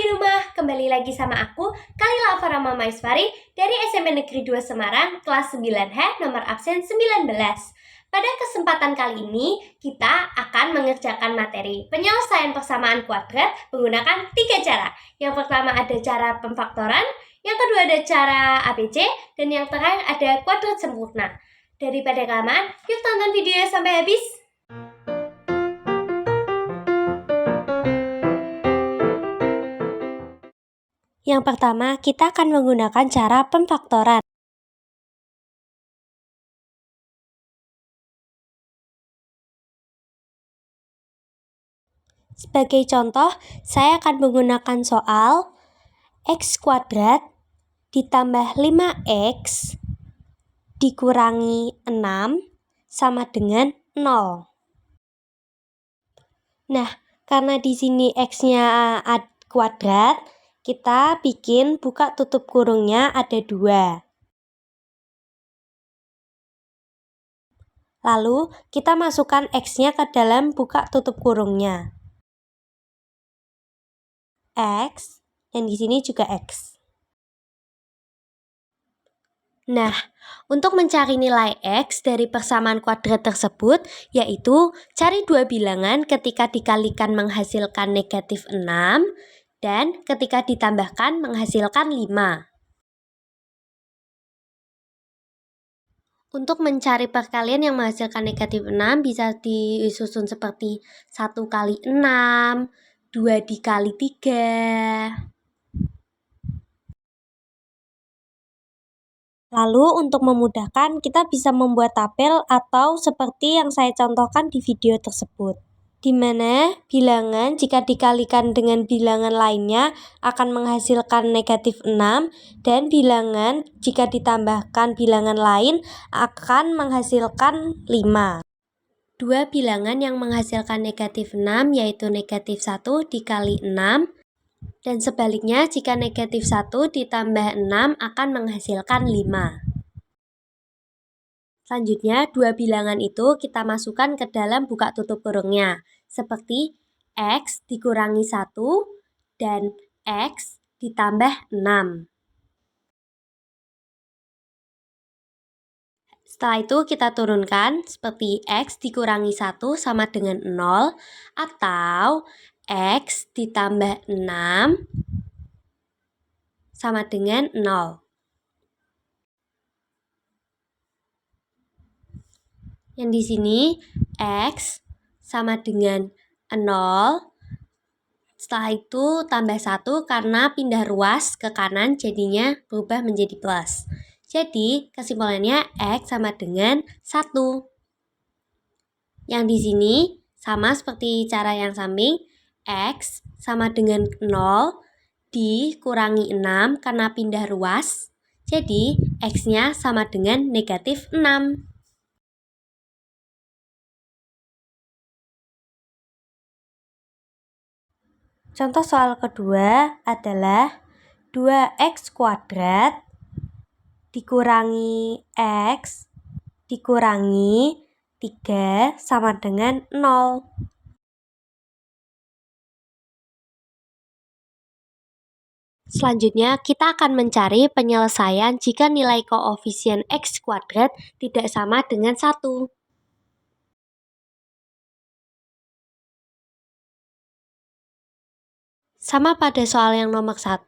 rumah, kembali lagi sama aku, Kalila Farama Maisvari dari SMP Negeri 2 Semarang, kelas 9H, nomor absen 19. Pada kesempatan kali ini, kita akan mengerjakan materi penyelesaian persamaan kuadrat menggunakan 3 cara. Yang pertama ada cara pemfaktoran, yang kedua ada cara ABC, dan yang terakhir ada kuadrat sempurna. Daripada kelamaan, yuk tonton videonya sampai habis. Yang pertama, kita akan menggunakan cara pemfaktoran. Sebagai contoh, saya akan menggunakan soal X kuadrat ditambah 5X dikurangi 6 sama dengan 0. Nah, karena di sini X-nya kuadrat, kita bikin buka tutup kurungnya ada 2. Lalu, kita masukkan X-nya ke dalam buka tutup kurungnya. X, yang di sini juga X. Nah, untuk mencari nilai X dari persamaan kuadrat tersebut, yaitu cari dua bilangan ketika dikalikan menghasilkan negatif 6, dan ketika ditambahkan menghasilkan 5. Untuk mencari perkalian yang menghasilkan negatif 6 bisa disusun seperti 1 kali 6, 2 dikali 3. Lalu untuk memudahkan kita bisa membuat tabel atau seperti yang saya contohkan di video tersebut, di mana bilangan jika dikalikan dengan bilangan lainnya akan menghasilkan negatif 6 dan bilangan jika ditambahkan bilangan lain akan menghasilkan 5. Dua bilangan yang menghasilkan negatif 6 yaitu negatif 1 dikali 6 dan sebaliknya jika negatif 1 ditambah 6 akan menghasilkan 5. Selanjutnya, dua bilangan itu kita masukkan ke dalam buka tutup kurungnya, seperti X dikurangi 1 dan X ditambah 6. Setelah itu kita turunkan seperti X dikurangi 1 sama dengan 0 atau X ditambah 6 sama dengan 0. Yang di sini X sama dengan 0. Setelah itu tambah 1 karena pindah ruas ke kanan jadinya berubah menjadi plus. Jadi kesimpulannya X sama dengan 1. Yang di sini sama seperti cara yang samping, X sama dengan 0 dikurangi 6 karena pindah ruas. Jadi X-nya sama dengan negatif 6. Contoh soal kedua adalah 2X kuadrat dikurangi X dikurangi 3 sama dengan 0. Selanjutnya, kita akan mencari penyelesaian jika nilai koefisien X kuadrat tidak sama dengan 1. Sama pada soal yang nomor 1,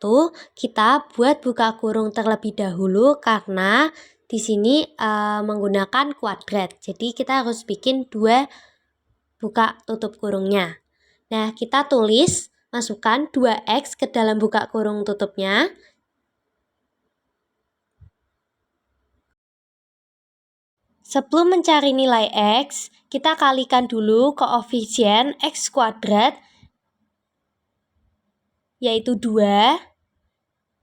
kita buat buka kurung terlebih dahulu karena di sini menggunakan kuadrat. Jadi kita harus bikin 2 buka tutup kurungnya. Nah, kita tulis, masukkan 2X ke dalam buka kurung tutupnya. Sebelum mencari nilai X, kita kalikan dulu koefisien X kuadrat yaitu 2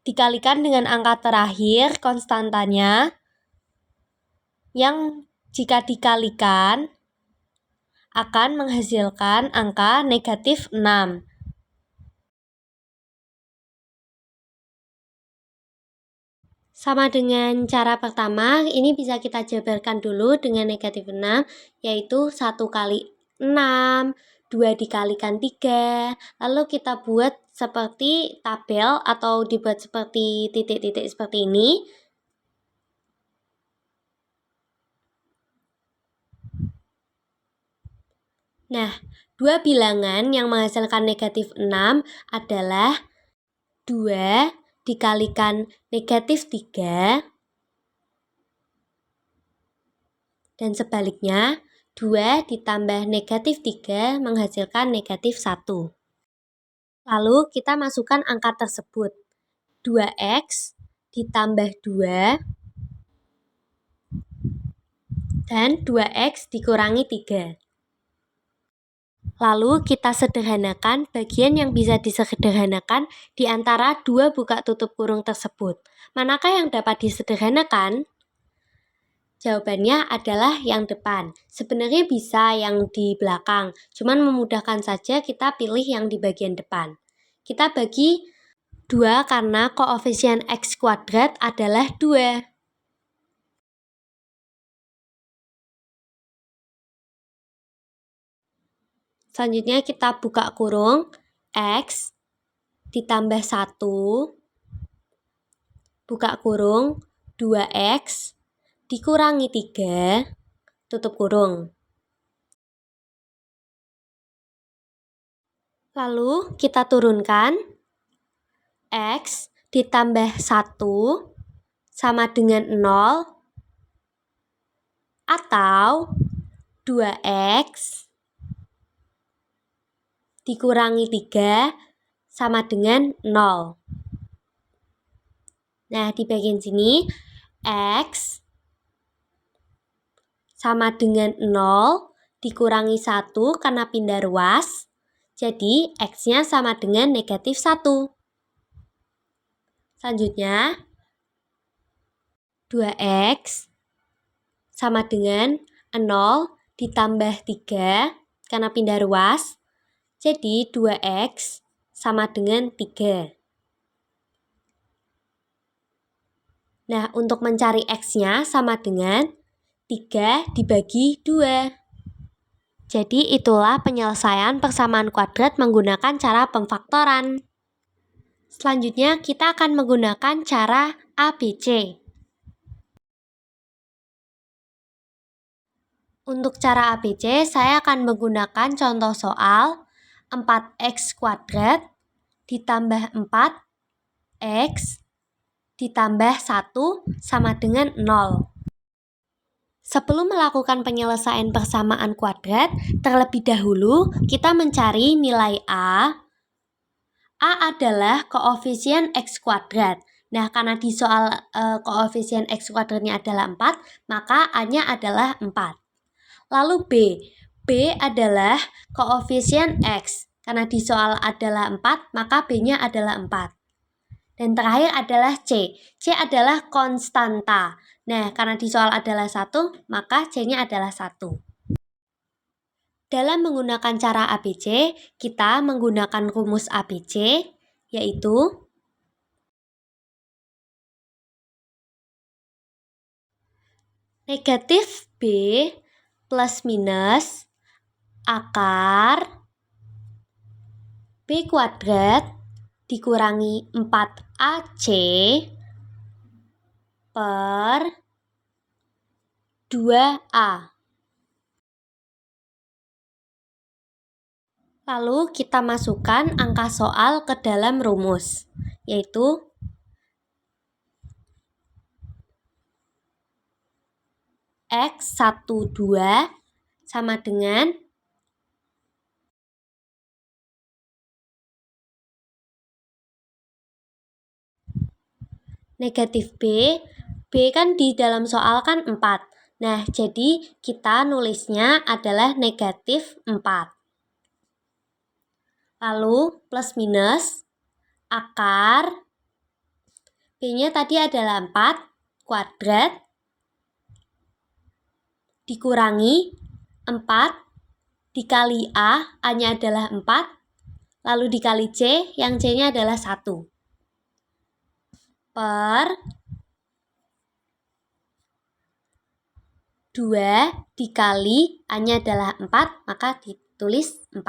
dikalikan dengan angka terakhir konstantanya yang jika dikalikan akan menghasilkan angka negatif 6. Sama dengan cara pertama, ini bisa kita jabarkan dulu dengan negatif 6, yaitu 1 kali 6, 2 2 dikalikan 3. Lalu kita buat seperti tabel atau dibuat seperti titik-titik seperti ini. Nah, 2 bilangan yang menghasilkan negatif 6 adalah 2 dikalikan negatif 3 dan sebaliknya 2 ditambah negatif 3 menghasilkan negatif 1. Lalu kita masukkan angka tersebut. 2x ditambah 2 dan 2x dikurangi 3. Lalu kita sederhanakan bagian yang bisa disederhanakan di antara 2 buka tutup kurung tersebut. Manakah yang dapat disederhanakan? Jawabannya adalah yang depan. Sebenarnya bisa yang di belakang, cuman memudahkan saja kita pilih yang di bagian depan. Kita bagi 2 karena koefisien x kuadrat adalah 2. Selanjutnya kita buka kurung, x ditambah 1, buka kurung, 2x dikurangi 3, tutup kurung. Lalu kita turunkan, x ditambah 1 sama dengan 0 atau 2x dikurangi 3 sama dengan 0. Nah, di bagian sini x sama dengan 0 dikurangi 1 karena pindah ruas. Jadi, x-nya sama dengan negatif 1. Selanjutnya, 2x sama dengan 0 ditambah 3 karena pindah ruas. Jadi 2x sama dengan 3. Nah, untuk mencari x-nya sama dengan 3 dibagi 2. Jadi itulah penyelesaian persamaan kuadrat menggunakan cara pemfaktoran. Selanjutnya kita akan menggunakan cara ABC. Untuk cara ABC, saya akan menggunakan contoh soal 4x kuadrat ditambah 4x ditambah 1 sama dengan 0. Sebelum melakukan penyelesaian persamaan kuadrat, terlebih dahulu kita mencari nilai A. A adalah koefisien x kuadrat. Nah, karena di soal koefisien x kuadratnya adalah 4, maka A-nya adalah 4. Lalu B. B adalah koefisien X. Karena di soal adalah 4, maka B-nya adalah 4. Dan terakhir adalah C. C adalah konstanta. Nah, karena di soal adalah 1, maka C-nya adalah 1. Dalam menggunakan cara ABC, kita menggunakan rumus ABC, yaitu negatif B plus minus akar B kuadrat dikurangi 4AC per 2A. Lalu kita masukkan angka soal ke dalam rumus, yaitu X12 sama dengan negatif B. B kan di dalam soal kan 4. Nah, jadi kita nulisnya adalah negatif 4. Lalu plus minus akar B-nya tadi adalah 4 kuadrat dikurangi 4 dikali A-nya adalah 4, lalu dikali C, yang C-nya adalah 1. Per 2 dikali A-nya adalah 4, maka tulis 4.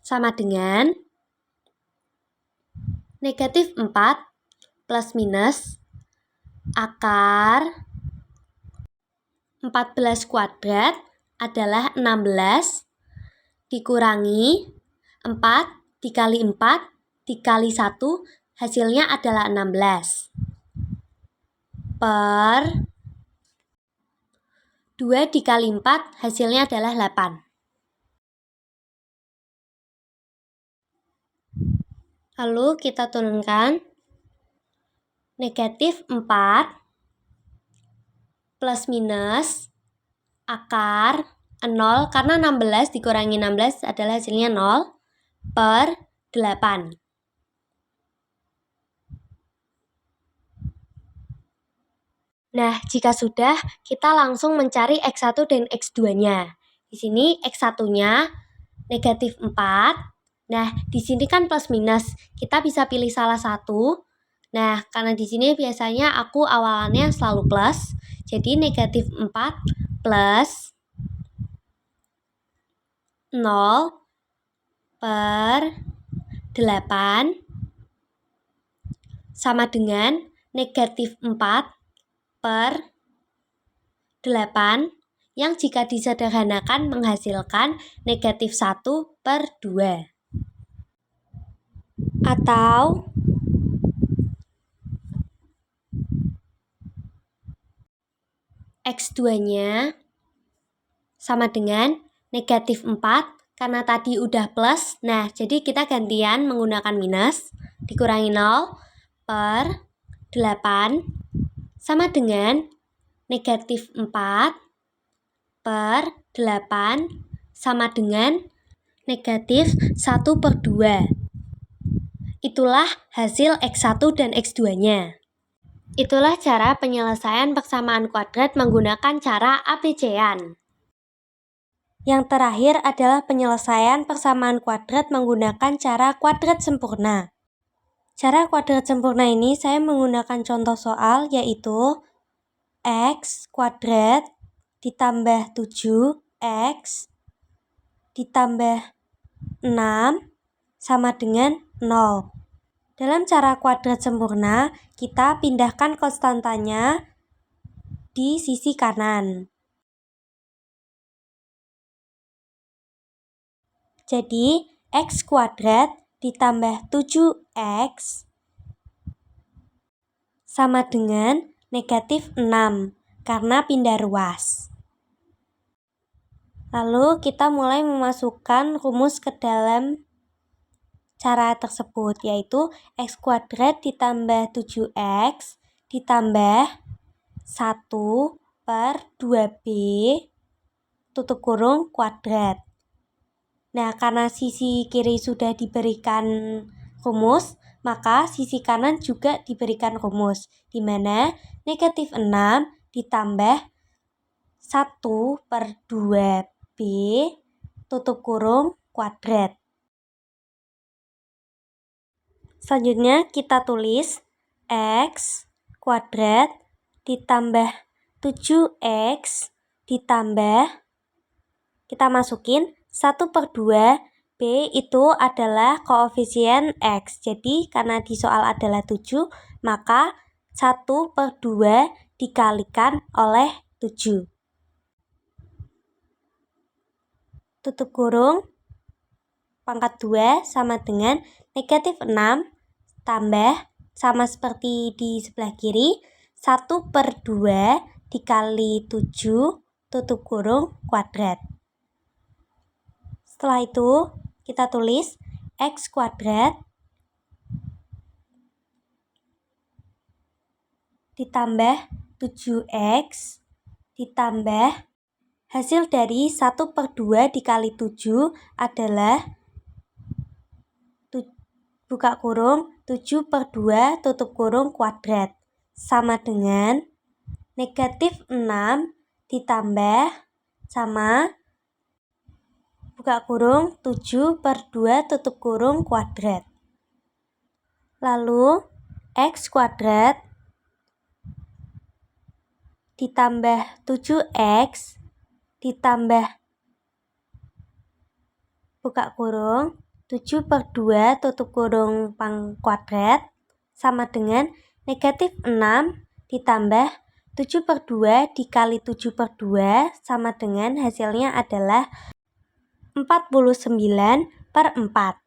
Sama dengan negatif 4 plus minus akar 14 kuadrat adalah 16 dikurangi 4 dikali 4 dikali 1 hasilnya adalah 16 per 2 dikali 4 hasilnya adalah 8. Lalu kita turunkan negatif 4 plus minus akar 0 karena 16 dikurangi 16 adalah hasilnya 0 per 8. Nah, jika sudah, kita langsung mencari X1 dan X2-nya. Di sini X1-nya negatif 4. Nah, di sini kan plus minus. Kita bisa pilih salah satu. Nah, karena di sini biasanya aku awalannya selalu plus. Jadi negatif 4 plus 0 per 8 sama dengan negatif 4 per 8 yang jika disederhanakan menghasilkan negatif 1 per 2. Atau X2-nya sama dengan negatif 4 karena tadi udah plus. Nah, jadi kita gantian menggunakan minus dikurangi 0 per 8 sama dengan negatif 4 per 8 sama dengan negatif 1 per 2. Itulah hasil X1 dan X2-nya. Itulah cara penyelesaian persamaan kuadrat menggunakan cara ABC-an. Yang terakhir adalah penyelesaian persamaan kuadrat menggunakan cara kuadrat sempurna. Cara kuadrat sempurna ini saya menggunakan contoh soal yaitu X kuadrat ditambah 7X ditambah 6 sama dengan 0. Dalam cara kuadrat sempurna, kita pindahkan konstantanya di sisi kanan. Jadi, X kuadrat ditambah 7X sama dengan negatif 6 karena pindah ruas. Lalu kita mulai memasukkan rumus ke dalam cara tersebut, yaitu X kuadrat ditambah 7X ditambah 1 per 2B tutup kurung kuadrat. Nah, karena sisi kiri sudah diberikan rumus, maka sisi kanan juga diberikan rumus, di mana negatif 6 ditambah 1 per 2B tutup kurung kuadrat. Selanjutnya kita tulis X kuadrat ditambah 7X ditambah, kita masukin 1 per 2, B itu adalah koefisien X. Jadi karena di soal adalah 7, maka 1 per 2 dikalikan oleh 7. Tutup kurung, pangkat 2 sama dengan negatif 6 tambah, sama seperti di sebelah kiri, 1 per 2 dikali 7 tutup kurung kuadrat. Setelah itu, kita tulis X kuadrat ditambah 7X ditambah hasil dari 1 per 2 dikali 7 adalah buka kurung 7 per 2 tutup kurung kuadrat sama dengan negatif 6 ditambah sama buka kurung 7 per 2 tutup kurung kuadrat. Lalu X kuadrat ditambah 7X ditambah buka kurung 7/2 tutup kurung pang kuadrat sama dengan negatif 6 ditambah 7/2 dikali 7/2 sama dengan hasilnya adalah 49/4.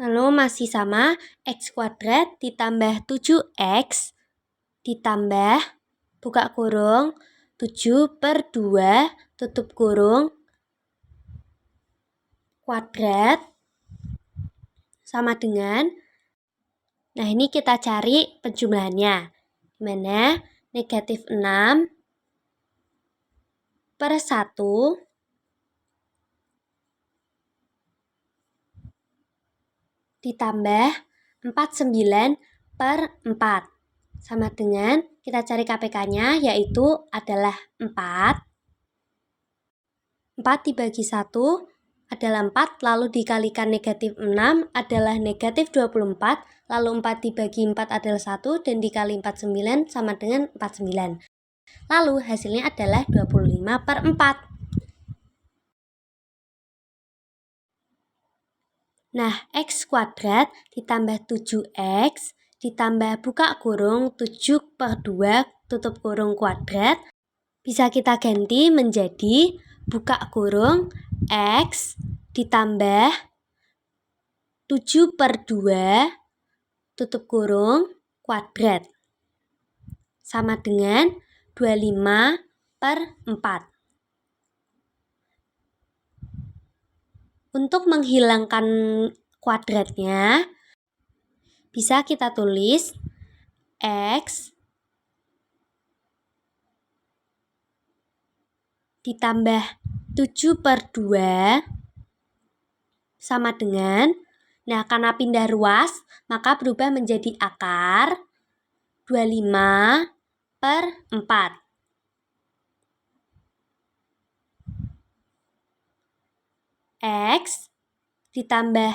Lalu masih sama, X kuadrat ditambah 7X ditambah buka kurung 7/2 tutup kurung kuadrat sama dengan, nah ini kita cari penjumlahannya, dimana negatif 6/1 ditambah 49/4 sama dengan, kita cari KPK-nya yaitu adalah 4 dibagi 1 adalah 4, lalu dikalikan negatif 6 adalah negatif 24, lalu 4 dibagi 4 adalah 1, dan dikali 49 sama dengan 49. Lalu hasilnya adalah 25/4. Nah, X kuadrat ditambah 7X ditambah buka kurung 7/2 tutup kurung kuadrat bisa kita ganti menjadi buka kurung X ditambah 7/2 tutup kurung kuadrat sama dengan 25/4. Untuk menghilangkan kuadratnya, bisa kita tulis X ditambah 7/2 sama dengan, nah karena pindah ruas, maka berubah menjadi akar 25/4. X ditambah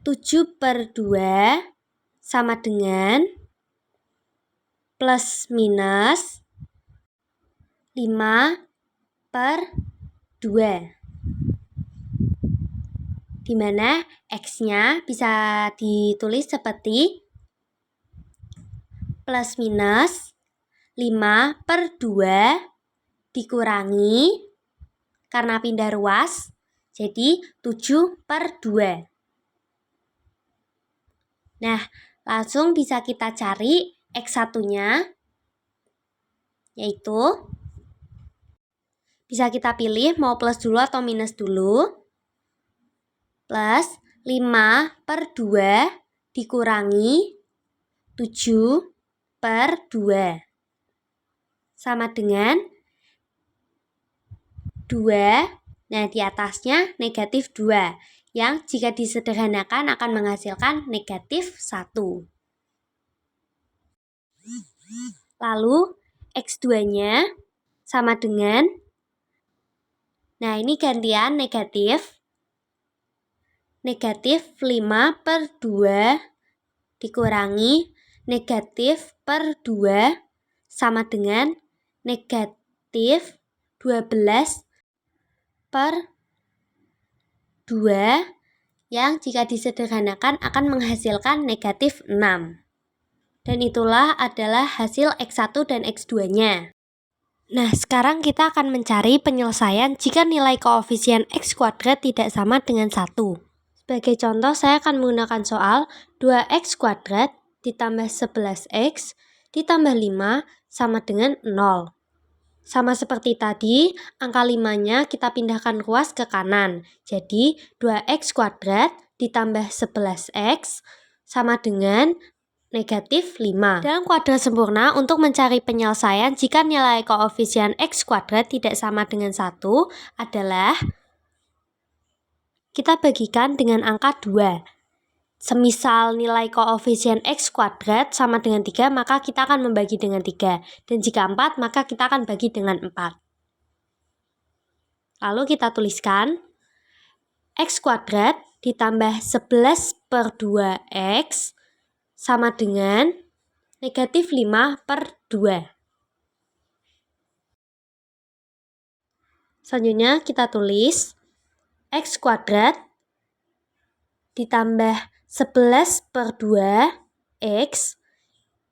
7/2 sama dengan plus minus 5/2, dimana X-nya bisa ditulis seperti plus minus 5/2 dikurangi karena pindah ruas jadi 7/2. Nah, langsung bisa kita cari X1-nya, yaitu bisa kita pilih mau plus dulu atau minus dulu. Plus 5/2 dikurangi 7/2 sama dengan 2, nah di atasnya negatif 2, yang jika disederhanakan akan menghasilkan negatif 1. Lalu X2-nya sama dengan, nah ini gantian negatif 5/2 dikurangi negatif per 2 sama dengan negatif 12/2 yang jika disederhanakan akan menghasilkan negatif 6. Dan itulah adalah hasil X1 dan X2-nya. Nah, sekarang kita akan mencari penyelesaian jika nilai koefisien X kuadrat tidak sama dengan 1. Sebagai contoh, saya akan menggunakan soal 2X kuadrat ditambah 11X ditambah 5 sama dengan 0. Sama seperti tadi, angka 5-nya kita pindahkan ruas ke kanan. Jadi, 2X kuadrat ditambah 11X sama dengan negatif 5. Dalam kuadrat sempurna, untuk mencari penyelesaian jika nilai koefisien X kuadrat tidak sama dengan 1 adalah kita bagikan dengan angka 2. Semisal nilai koefisien X kuadrat sama dengan 3, maka kita akan membagi dengan 3. Dan jika 4, maka kita akan bagi dengan 4. Lalu kita tuliskan X kuadrat ditambah 11/2X sama dengan negatif 5/2. Selanjutnya kita tulis X kuadrat ditambah 11/2X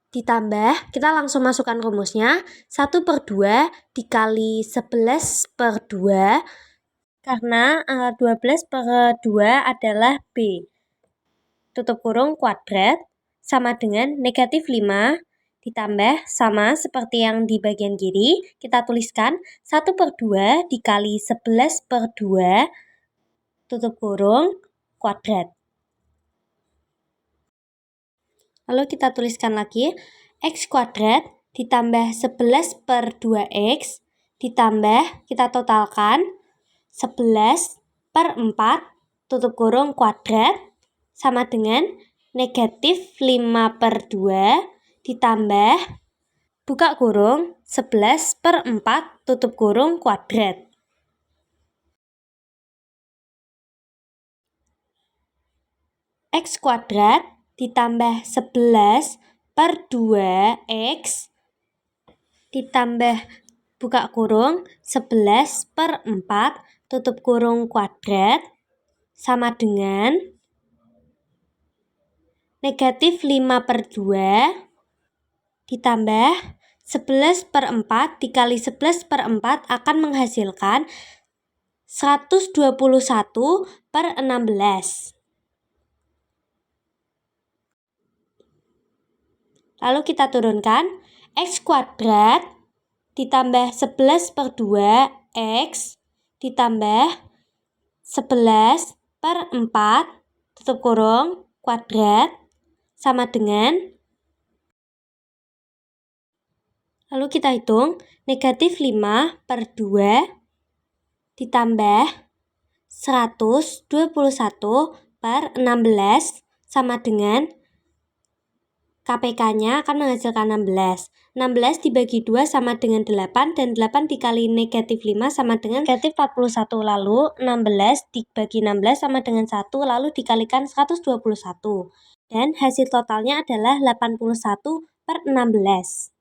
ditambah, kita langsung masukkan rumusnya, 1/2 dikali 11/2, karena 12/2 adalah B. Tutup kurung kuadrat sama dengan negatif 5 ditambah sama seperti yang di bagian kiri, kita tuliskan 1/2 dikali 11/2 tutup kurung kuadrat. Lalu kita tuliskan lagi X kuadrat ditambah 11/2X ditambah, kita totalkan 11/4 tutup kurung kuadrat sama dengan negatif 5/2 ditambah buka kurung 11/4 tutup kurung kuadrat. X kuadrat ditambah 11/2X ditambah buka kurung 11/4 tutup kurung kuadrat sama dengan negatif 5/2 ditambah 11/4 dikali 11/4 akan menghasilkan 121/16. Lalu kita turunkan X kuadrat ditambah 11/2X ditambah 11/4 tutup kurung kuadrat sama dengan, lalu kita hitung negatif 5/2 ditambah 121/16 sama dengan KPK-nya akan menghasilkan 16. 16 dibagi 2 sama dengan 8, dan 8 dikali negatif 5 sama dengan negatif 41. Lalu 16 dibagi 16 sama dengan 1, lalu dikalikan 121. Dan hasil totalnya adalah 81/16.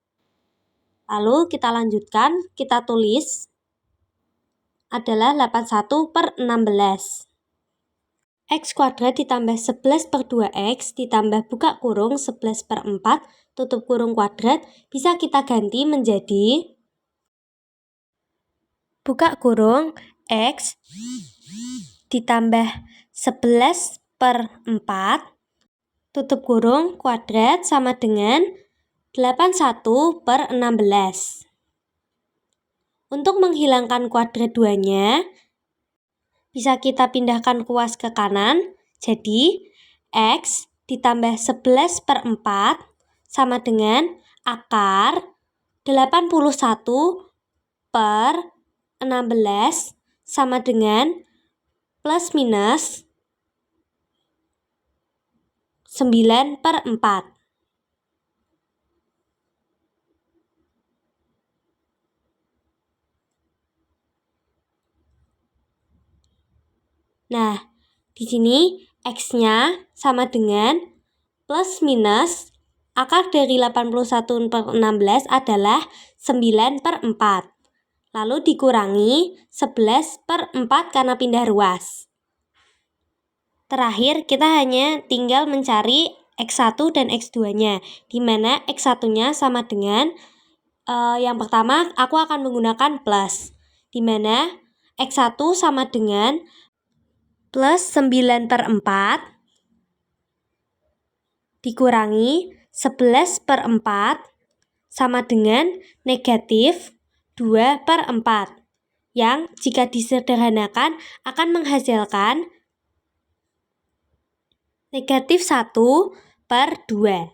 Lalu kita lanjutkan, kita tulis adalah 81/16. X kuadrat ditambah 11/2X ditambah buka kurung 11/4 tutup kurung kuadrat bisa kita ganti menjadi buka kurung X ditambah 11/4 tutup kurung kuadrat sama dengan 81/16. Untuk menghilangkan kuadrat 2-nya, bisa kita pindahkan kuas ke kanan, jadi X ditambah 11/4 sama dengan akar 81/16 sama dengan plus minus 9/4. Nah, di sini X-nya sama dengan plus minus akar dari 81/16 adalah 9/4. Lalu dikurangi 11/4 karena pindah ruas. Terakhir, kita hanya tinggal mencari X1 dan X2-nya, di mana X1-nya sama dengan, yang pertama aku akan menggunakan plus, di mana X1 sama dengan plus 9/4 dikurangi 11/4 sama dengan negatif 2/4 yang jika disederhanakan akan menghasilkan negatif 1/2.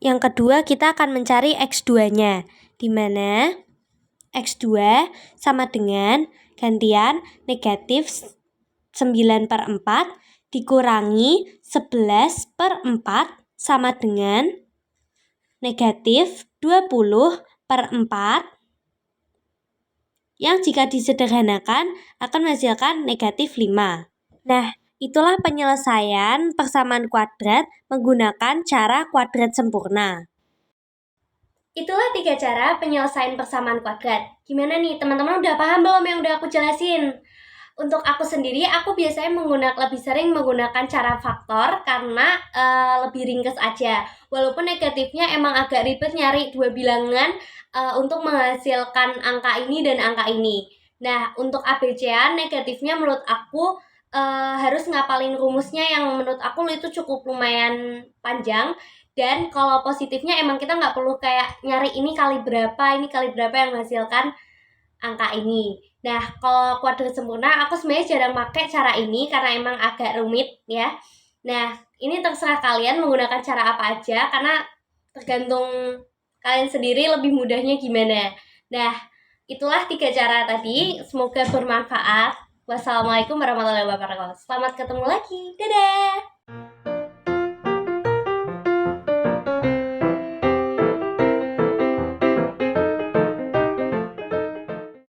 Yang kedua kita akan mencari X2-nya, di mana X2 sama dengan gantian negatif 9/4 dikurangi 11/4 sama dengan negatif 20/4 yang jika disederhanakan akan menghasilkan negatif 5. Nah, Itulah penyelesaian persamaan kuadrat menggunakan cara kuadrat sempurna. Itulah 3 cara penyelesaian persamaan kuadrat. Gimana nih, teman-teman udah paham belum yang udah aku jelasin? Untuk aku sendiri, aku biasanya lebih sering menggunakan cara faktor karena lebih ringkas aja. Walaupun negatifnya emang agak ribet nyari dua bilangan untuk menghasilkan angka ini dan angka ini. Nah, untuk ABC-an negatifnya menurut aku harus ngapalin rumusnya yang menurut aku itu cukup lumayan panjang. Dan kalau positifnya emang kita nggak perlu kayak nyari ini kali berapa yang menghasilkan angka ini. Nah, kalau kuadrat sempurna aku sebenarnya jarang pakai cara ini karena emang agak rumit ya. Nah, ini terserah kalian menggunakan cara apa aja karena tergantung kalian sendiri lebih mudahnya gimana. Nah, itulah 3 cara tadi. Semoga bermanfaat. Wassalamualaikum warahmatullahi wabarakatuh. Selamat ketemu lagi. Dadah!